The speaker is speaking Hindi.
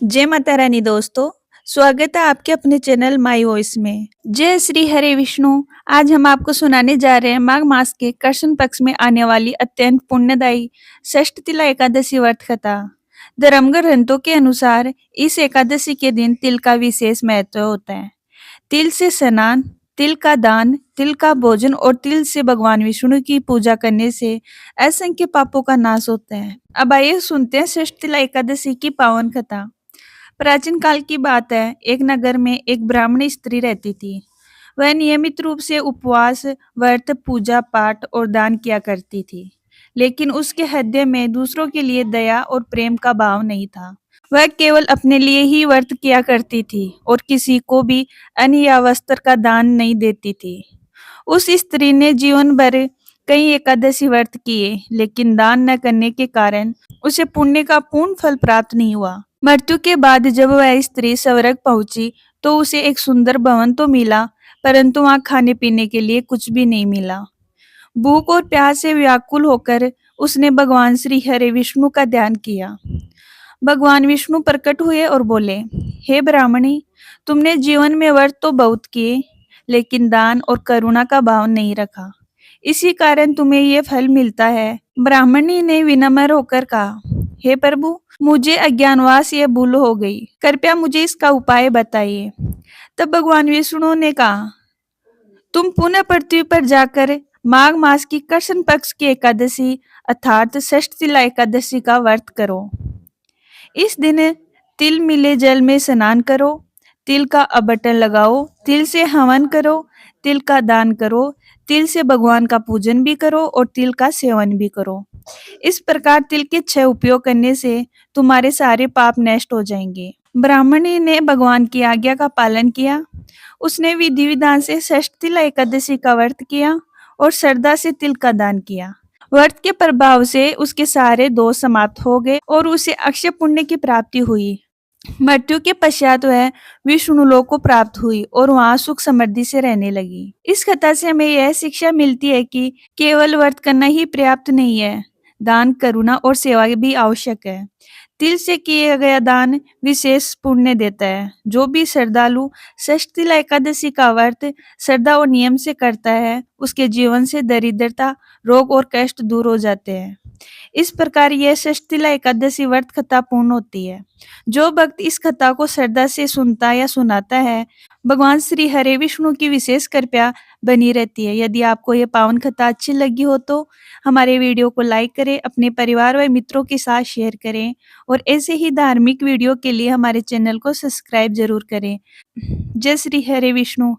जय माता रानी दोस्तों। स्वागत है आपके अपने चैनल माय वॉइस में। जय श्री हरे विष्णु। आज हम आपको सुनाने जा रहे हैं माघ मास के कृष्ण पक्ष में आने वाली अत्यंत पुण्यदायी षष्ठ तिला एकादशी व्रत कथा। धर्म ग्रंथों के अनुसार इस एकादशी के दिन तिल का विशेष महत्व होता है। तिल से स्नान, तिल का दान, तिल का भोजन और तिल से भगवान विष्णु की पूजा करने से असंख्य पापों का नाश होता है। अब आइए सुनते हैं षष्ठ तिला एकादशी की पावन कथा। प्राचीन काल की बात है। एक नगर में एक ब्राह्मणी स्त्री रहती थी। वह नियमित रूप से उपवास, व्रत, पूजा पाठ और दान किया करती थी, लेकिन उसके हृदय में दूसरों के लिए दया और प्रेम का भाव नहीं था। वह केवल अपने लिए ही व्रत किया करती थी और किसी को भी अन्न या वस्त्र का दान नहीं देती थी। उस स्त्री ने जीवन भर कई एकादशी व्रत किए, लेकिन दान न करने के कारण उसे पुण्य का पूर्ण फल प्राप्त नहीं हुआ। मृत्यु के बाद जब वह स्त्री स्वर्ग पहुंची तो उसे एक सुंदर भवन तो मिला, परंतु वहां खाने पीने के लिए कुछ भी नहीं मिला। भूख और प्यास से व्याकुल होकर उसने भगवान श्री हरे विष्णु का ध्यान किया। भगवान विष्णु प्रकट हुए और बोले, हे ब्राह्मणी, तुमने जीवन में व्रत तो बहुत किए, लेकिन दान और करुणा का भाव नहीं रखा। इसी कारण तुम्हें ये फल मिलता है। ब्राह्मणी ने विनम्र होकर कहा, हे प्रभु, मुझे अज्ञानवाश ये भूल हो गई, कृपया मुझे इसका उपाय बताइए। तब भगवान विष्णु ने कहा, तुम पुनः पृथ्वी पर जाकर माघ मास की कृष्ण पक्ष की एकादशी अर्थात षष्ठ तिला एकादशी का व्रत करो। इस दिन तिल मिले जल में स्नान करो, तिल का अबटन लगाओ, तिल से हवन करो, तिल का दान करो, तिल से भगवान का पूजन भी करो और तिल का सेवन भी करो। इस प्रकार तिल के 6 उपयोग करने से तुम्हारे सारे पाप नष्ट हो जाएंगे। ब्राह्मणी ने भगवान की आज्ञा का पालन किया। उसने विधि विधान से षष्ठ तिला एकादशी का व्रत किया और श्रद्धा से तिल का दान किया। व्रत के प्रभाव से उसके सारे दोष समाप्त हो गए और उसे अक्षय पुण्य की प्राप्ति हुई। मृत्यु के पश्चात वह विष्णु लोक को प्राप्त हुई और वहां सुख समृद्धि से रहने लगी। इस कथा से हमें यह शिक्षा मिलती है कि केवल व्रत करना ही पर्याप्त नहीं है, दान, करुणा और सेवा भी आवश्यक है। तिल से किया गया दान विशेष पुण्य देता है। जो भी श्रद्धालु षष्ठ तिला एकादशी का व्रत श्रद्धा और नियम से करता है, उसके जीवन से दरिद्रता, रोग और कष्ट दूर हो जाते हैं। इस प्रकार यह षष्ठ तिला एकादशी व्रत कथा पूर्ण होती है। जो भक्त इस कथा को श्रद्धा से सुनता या सुनाता है, भगवान श्री हरे विष्णु की विशेष कृपा बनी रहती है। यदि आपको ये पावन कथा अच्छी लगी हो तो हमारे वीडियो को लाइक करें, अपने परिवार व मित्रों के साथ शेयर करें और ऐसे ही धार्मिक वीडियो के लिए हमारे चैनल को सब्सक्राइब जरूर करें। जय श्री हरे विष्णु।